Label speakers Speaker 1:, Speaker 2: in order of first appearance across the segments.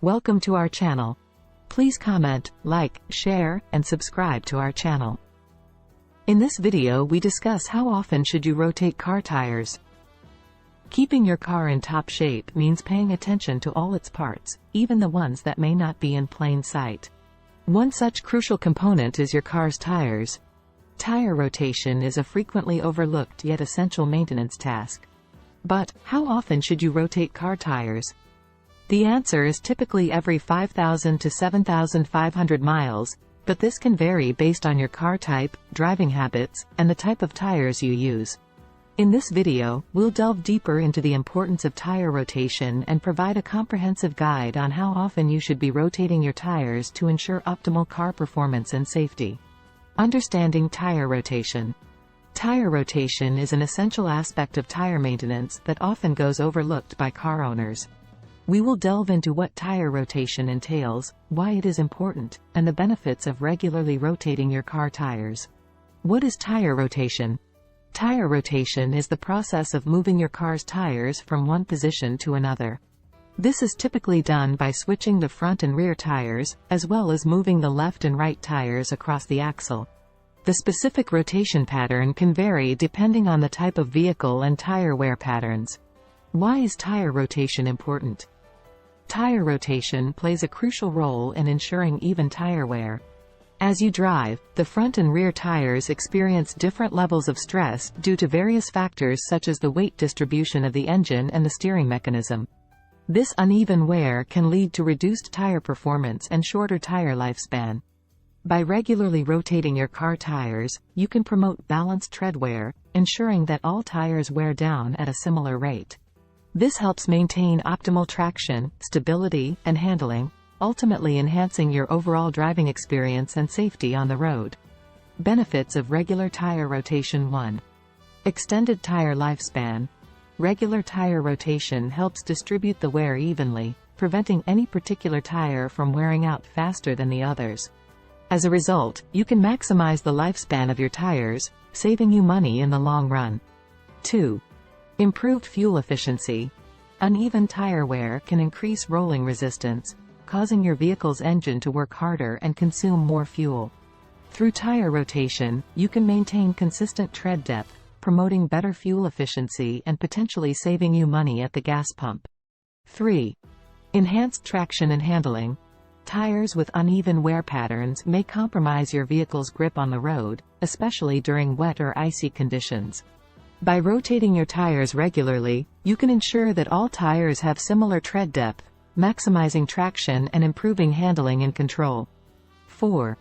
Speaker 1: Welcome to our channel. Please comment, like, share, and subscribe to our channel. In this video we discuss how often should you rotate car tires. Keeping your car in top shape means paying attention to all its parts, even the ones that may not be in plain sight. One such crucial component is your car's tires. Tire rotation is a frequently overlooked yet essential maintenance task. But, how often should you rotate car tires? The answer is typically every 5,000 to 7,500 miles, but this can vary based on your car type, driving habits, and the type of tires you use. In this video, we'll delve deeper into the importance of tire rotation and provide a comprehensive guide on how often you should be rotating your tires to ensure optimal car performance and safety. Understanding tire rotation. Tire rotation is an essential aspect of tire maintenance that often goes overlooked by car owners. We will delve into what tire rotation entails, why it is important, and the benefits of regularly rotating your car tires. What is tire rotation? Tire rotation is the process of moving your car's tires from one position to another. This is typically done by switching the front and rear tires, as well as moving the left and right tires across the axle. The specific rotation pattern can vary depending on the type of vehicle and tire wear patterns. Why is tire rotation important? Tire rotation plays a crucial role in ensuring even tire wear. As you drive, the front and rear tires experience different levels of stress due to various factors such as the weight distribution of the engine and the steering mechanism. This uneven wear can lead to reduced tire performance and shorter tire lifespan. By regularly rotating your car tires, you can promote balanced tread wear, ensuring that all tires wear down at a similar rate. This helps maintain optimal traction, stability, and handling, ultimately enhancing your overall driving experience and safety on the road. Benefits of regular tire rotation. 1. Extended tire lifespan. Regular tire rotation helps distribute the wear evenly, preventing any particular tire from wearing out faster than the others. As a result, you can maximize the lifespan of your tires, saving you money in the long run. 2. Improved fuel efficiency. Uneven tire wear can increase rolling resistance, causing your vehicle's engine to work harder and consume more fuel. Through tire rotation, you can maintain consistent tread depth, promoting better fuel efficiency and potentially saving you money at the gas pump. 3. Enhanced traction and handling. Tires with uneven wear patterns may compromise your vehicle's grip on the road, especially during wet or icy conditions. By rotating your tires regularly, you can ensure that all tires have similar tread depth, maximizing traction and improving handling and control. 4.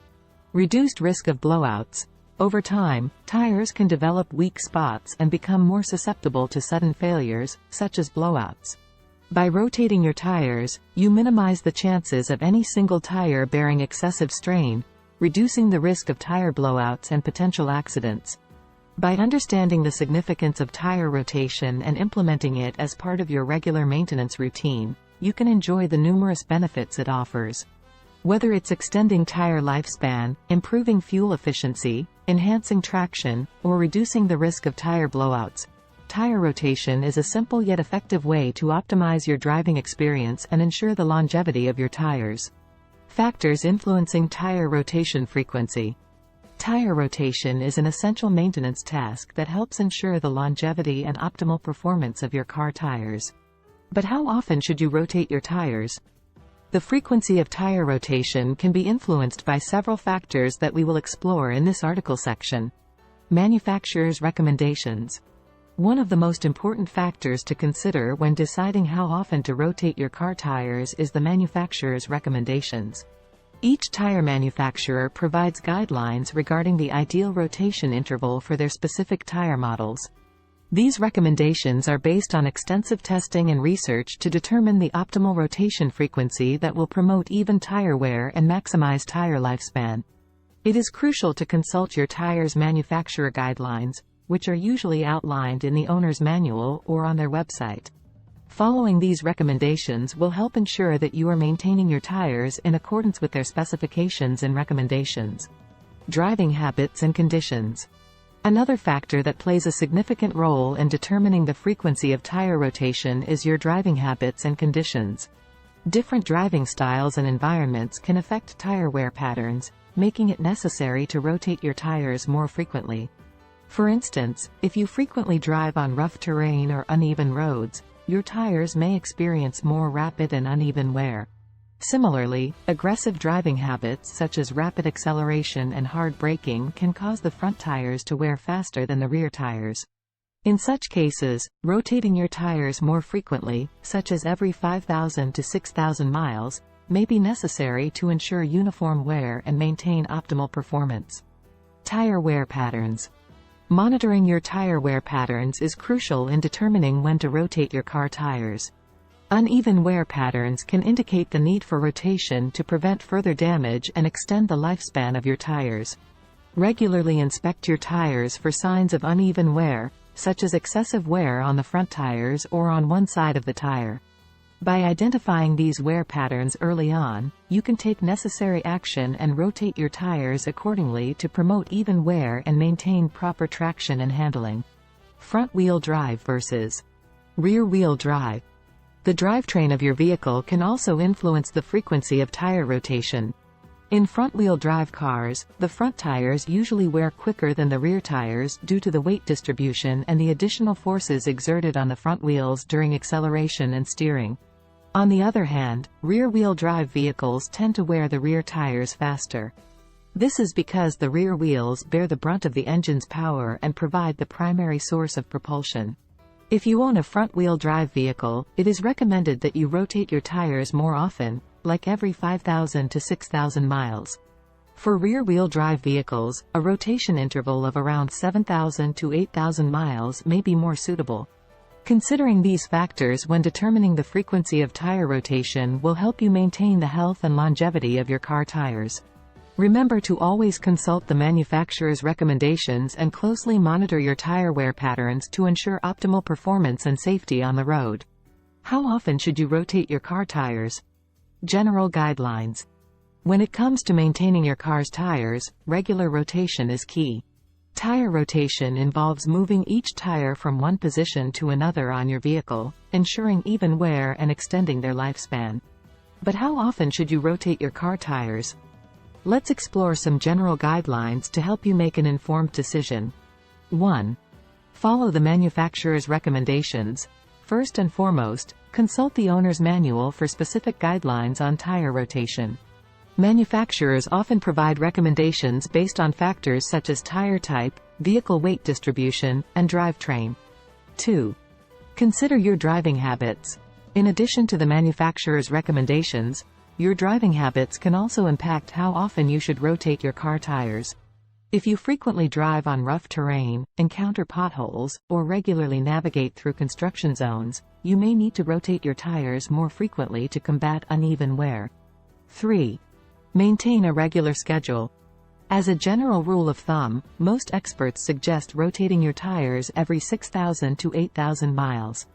Speaker 1: Reduced risk of blowouts. Over time, tires can develop weak spots and become more susceptible to sudden failures, such as blowouts. By rotating your tires, you minimize the chances of any single tire bearing excessive strain, reducing the risk of tire blowouts and potential accidents. By understanding the significance of tire rotation and implementing it as part of your regular maintenance routine, you can enjoy the numerous benefits it offers. Whether it's extending tire lifespan, improving fuel efficiency, enhancing traction, or reducing the risk of tire blowouts, tire rotation is a simple yet effective way to optimize your driving experience and ensure the longevity of your tires. Factors influencing tire rotation frequency. Tire rotation is an essential maintenance task that helps ensure the longevity and optimal performance of your car tires. But how often should you rotate your tires? The frequency of tire rotation can be influenced by several factors that we will explore in this article section. Manufacturer's recommendations. One of the most important factors to consider when deciding how often to rotate your car tires is the manufacturer's recommendations. Each tire manufacturer provides guidelines regarding the ideal rotation interval for their specific tire models. These recommendations are based on extensive testing and research to determine the optimal rotation frequency that will promote even tire wear and maximize tire lifespan. It is crucial to consult your tire's manufacturer guidelines, which are usually outlined in the owner's manual or on their website. Following these recommendations will help ensure that you are maintaining your tires in accordance with their specifications and recommendations. Driving habits and conditions. Another factor that plays a significant role in determining the frequency of tire rotation is your driving habits and conditions. Different driving styles and environments can affect tire wear patterns, making it necessary to rotate your tires more frequently. For instance, if you frequently drive on rough terrain or uneven roads, your tires may experience more rapid and uneven wear. Similarly, aggressive driving habits such as rapid acceleration and hard braking can cause the front tires to wear faster than the rear tires. In such cases, rotating your tires more frequently, such as every 5,000 to 6,000 miles, may be necessary to ensure uniform wear and maintain optimal performance. Tire wear patterns. Monitoring your tire wear patterns is crucial in determining when to rotate your car tires. Uneven wear patterns can indicate the need for rotation to prevent further damage and extend the lifespan of your tires. Regularly inspect your tires for signs of uneven wear, such as excessive wear on the front tires or on one side of the tire. By identifying these wear patterns early on, you can take necessary action and rotate your tires accordingly to promote even wear and maintain proper traction and handling. Front-wheel drive versus rear-wheel drive. The drivetrain of your vehicle can also influence the frequency of tire rotation. In front-wheel drive cars, the front tires usually wear quicker than the rear tires due to the weight distribution and the additional forces exerted on the front wheels during acceleration and steering. On the other hand, rear-wheel drive vehicles tend to wear the rear tires faster. This is because the rear wheels bear the brunt of the engine's power and provide the primary source of propulsion. If you own a front-wheel drive vehicle, it is recommended that you rotate your tires more often, like every 5,000 to 6,000 miles. For rear-wheel drive vehicles, a rotation interval of around 7,000 to 8,000 miles may be more suitable. Considering these factors when determining the frequency of tire rotation will help you maintain the health and longevity of your car tires. Remember to always consult the manufacturer's recommendations and closely monitor your tire wear patterns to ensure optimal performance and safety on the road. How often should you rotate your car tires? General guidelines. When it comes to maintaining your car's tires, regular rotation is key. Tire rotation involves moving each tire from one position to another on your vehicle, ensuring even wear and extending their lifespan. But how often should you rotate your car tires? Let's explore some general guidelines to help you make an informed decision. 1. Follow the manufacturer's recommendations. First and foremost, consult the owner's manual for specific guidelines on tire rotation. Manufacturers often provide recommendations based on factors such as tire type, vehicle weight distribution, and drivetrain. 2. Consider your driving habits. In addition to the manufacturer's recommendations, your driving habits can also impact how often you should rotate your car tires. If you frequently drive on rough terrain, encounter potholes, or regularly navigate through construction zones, you may need to rotate your tires more frequently to combat uneven wear. 3. Maintain a regular schedule. As a general rule of thumb, most experts suggest rotating your tires every 6,000 to 8,000 miles.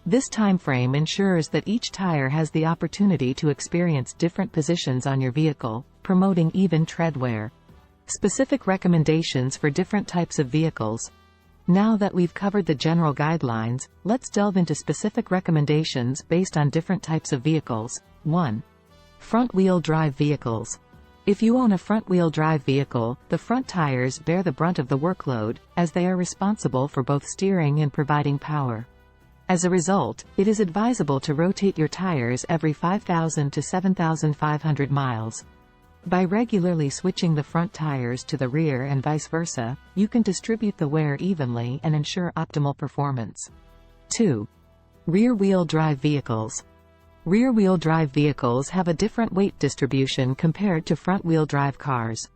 Speaker 1: This timeframe ensures that each tire has the opportunity to experience different positions on your vehicle, promoting even tread wear. Specific recommendations for different types of vehicles. Now that we've covered the general guidelines, let's delve into specific recommendations based on different types of vehicles. 1. Front-wheel drive vehicles. If you own a front-wheel drive vehicle, the front tires bear the brunt of the workload, as they are responsible for both steering and providing power. As a result, it is advisable to rotate your tires every 5,000 to 7,500 miles. By regularly switching the front tires to the rear and vice versa, you can distribute the wear evenly and ensure optimal performance. 2. Rear-wheel drive vehicles. Rear-wheel drive vehicles have a different weight distribution compared to front-wheel drive cars.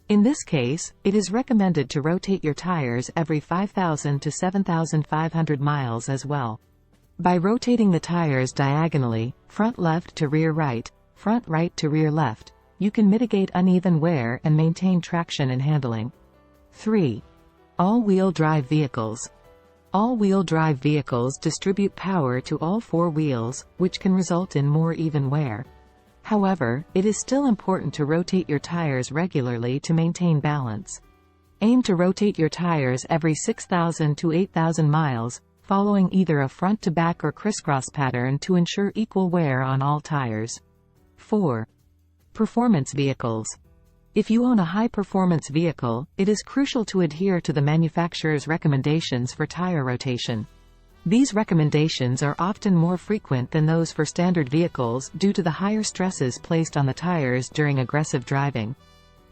Speaker 1: In this case, it is recommended to rotate your tires every 5,000 to 7,500 miles as well. By rotating the tires diagonally, front left to rear right, front right to rear left, you can mitigate uneven wear and maintain traction and handling. 3. All-wheel drive vehicles. All-wheel drive vehicles distribute power to all four wheels, which can result in more even wear. However, it is still important to rotate your tires regularly to maintain balance. Aim to rotate your tires every 6,000 to 8,000 miles, following either a front-to-back or crisscross pattern to ensure equal wear on all tires. 4. Performance vehicles. If you own a high-performance vehicle, it is crucial to adhere to the manufacturer's recommendations for tire rotation. These recommendations are often more frequent than those for standard vehicles due to the higher stresses placed on the tires during aggressive driving.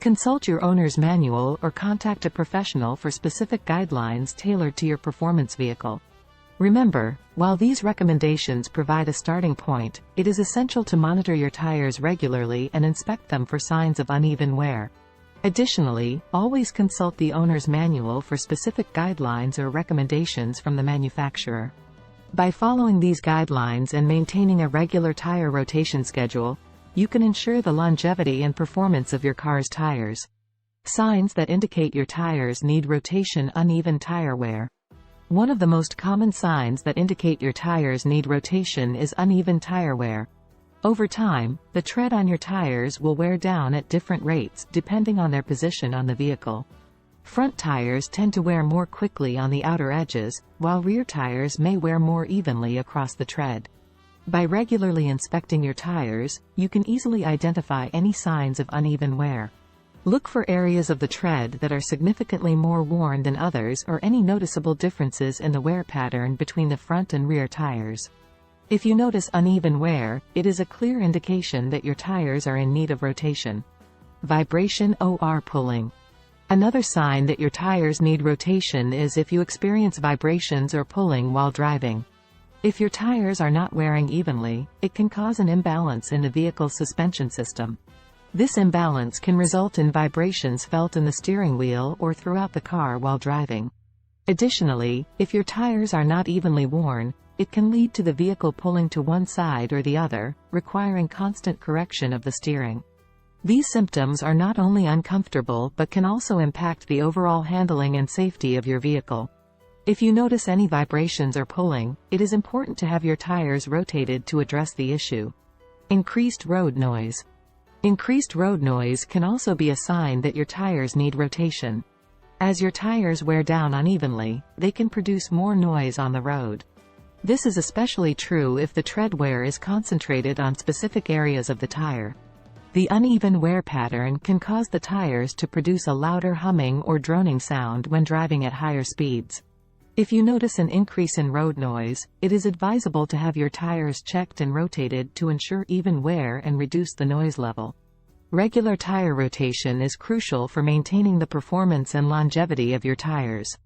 Speaker 1: Consult your owner's manual or contact a professional for specific guidelines tailored to your performance vehicle. Remember, while these recommendations provide a starting point, it is essential to monitor your tires regularly and inspect them for signs of uneven wear. Additionally, always consult the owner's manual for specific guidelines or recommendations from the manufacturer. By following these guidelines and maintaining a regular tire rotation schedule, you can ensure the longevity and performance of your car's tires. Signs that indicate your tires need rotation: uneven tire wear. One of the most common signs that indicate your tires need rotation is uneven tire wear. Over time, the tread on your tires will wear down at different rates depending on their position on the vehicle. Front tires tend to wear more quickly on the outer edges, while rear tires may wear more evenly across the tread. By regularly inspecting your tires, you can easily identify any signs of uneven wear. Look for areas of the tread that are significantly more worn than others or any noticeable differences in the wear pattern between the front and rear tires. If you notice uneven wear, it is a clear indication that your tires are in need of rotation. Vibration or pulling. Another sign that your tires need rotation is if you experience vibrations or pulling while driving. If your tires are not wearing evenly, it can cause an imbalance in the vehicle's suspension system. This imbalance can result in vibrations felt in the steering wheel or throughout the car while driving. Additionally, if your tires are not evenly worn, it can lead to the vehicle pulling to one side or the other, requiring constant correction of the steering. These symptoms are not only uncomfortable but can also impact the overall handling and safety of your vehicle. If you notice any vibrations or pulling, it is important to have your tires rotated to address the issue. Increased road noise. Increased road noise can also be a sign that your tires need rotation. As your tires wear down unevenly, they can produce more noise on the road. This is especially true if the tread wear is concentrated on specific areas of the tire. The uneven wear pattern can cause the tires to produce a louder humming or droning sound when driving at higher speeds. If you notice an increase in road noise, it is advisable to have your tires checked and rotated to ensure even wear and reduce the noise level. Regular tire rotation is crucial for maintaining the performance and longevity of your tires.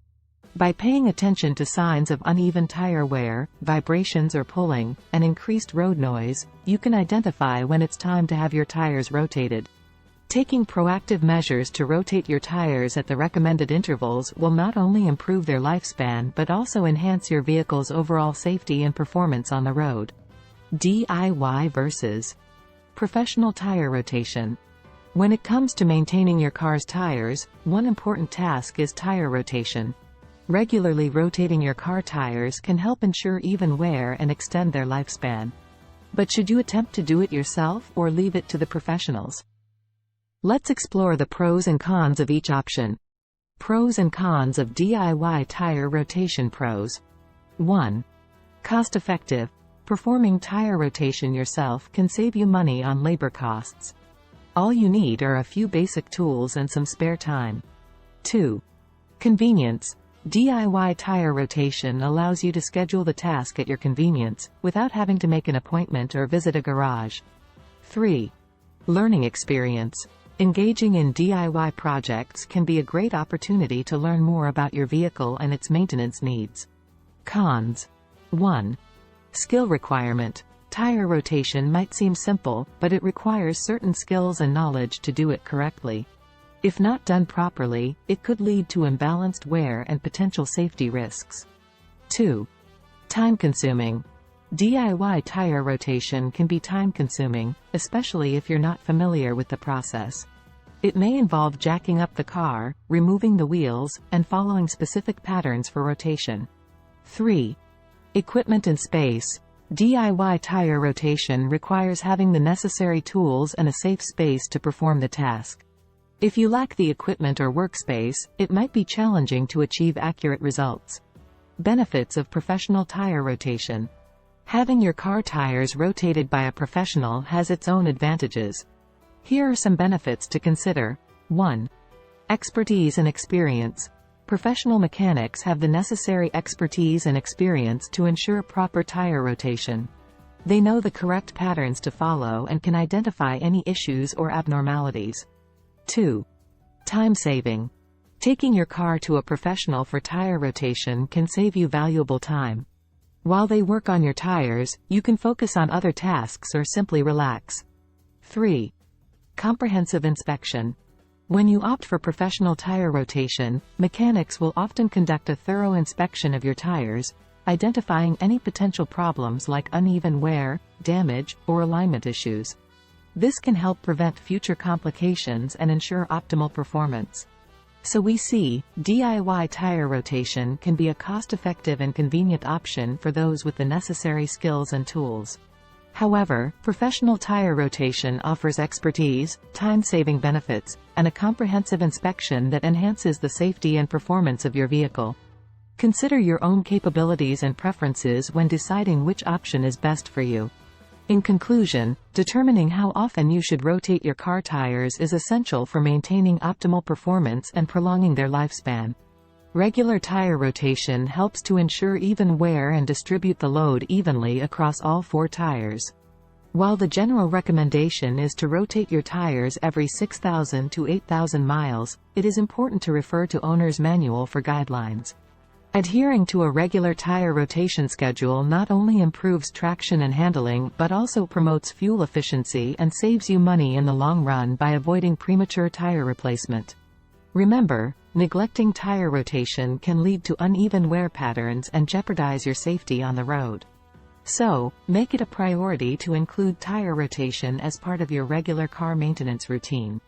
Speaker 1: By paying attention to signs of uneven tire wear, vibrations or pulling, and increased road noise, you can identify when it's time to have your tires rotated. Taking proactive measures to rotate your tires at the recommended intervals will not only improve their lifespan but also enhance your vehicle's overall safety and performance on the road. DIY versus professional tire rotation. When it comes to maintaining your car's tires, one important task is tire rotation. Regularly rotating your car tires can help ensure even wear and extend their lifespan. But should you attempt to do it yourself or leave it to the professionals? Let's explore the pros and cons of each option. Pros and cons of DIY tire rotation. Pros. 1. Cost-effective. Performing tire rotation yourself can save you money on labor costs. All you need are a few basic tools and some spare time. 2. Convenience. DIY tire rotation allows you to schedule the task at your convenience, without having to make an appointment or visit a garage. 3. Learning experience. Engaging in DIY projects can be a great opportunity to learn more about your vehicle and its maintenance needs. Cons. 1. Skill requirement. Tire rotation might seem simple, but it requires certain skills and knowledge to do it correctly. If not done properly, it could lead to imbalanced wear and potential safety risks. 2. Time-consuming. DIY tire rotation can be time-consuming, especially if you're not familiar with the process. It may involve jacking up the car, removing the wheels, and following specific patterns for rotation. 3. Equipment and space. DIY tire rotation requires having the necessary tools and a safe space to perform the task. If you lack the equipment or workspace, it might be challenging to achieve accurate results. Benefits of professional tire rotation. Having your car tires rotated by a professional has its own advantages. Here are some benefits to consider. 1. Expertise and experience. Professional mechanics have the necessary expertise and experience to ensure proper tire rotation. They know the correct patterns to follow and can identify any issues or abnormalities. 2. Time saving. Taking your car to a professional for tire rotation can save you valuable time. While they work on your tires, you can focus on other tasks or simply relax. 3. Comprehensive inspection. When you opt for professional tire rotation, mechanics will often conduct a thorough inspection of your tires, identifying any potential problems like uneven wear, damage, or alignment issues. This can help prevent future complications and ensure optimal performance. So we see, DIY tire rotation can be a cost-effective and convenient option for those with the necessary skills and tools. However, professional tire rotation offers expertise, time-saving benefits, and a comprehensive inspection that enhances the safety and performance of your vehicle. Consider your own capabilities and preferences when deciding which option is best for you. In conclusion, determining how often you should rotate your car tires is essential for maintaining optimal performance and prolonging their lifespan. Regular tire rotation helps to ensure even wear and distribute the load evenly across all 4 tires. While the general recommendation is to rotate your tires every 6,000 to 8,000 miles, it is important to refer to owner's manual for guidelines. Adhering to a regular tire rotation schedule not only improves traction and handling but also promotes fuel efficiency and saves you money in the long run by avoiding premature tire replacement. Remember, neglecting tire rotation can lead to uneven wear patterns and jeopardize your safety on the road. So, make it a priority to include tire rotation as part of your regular car maintenance routine.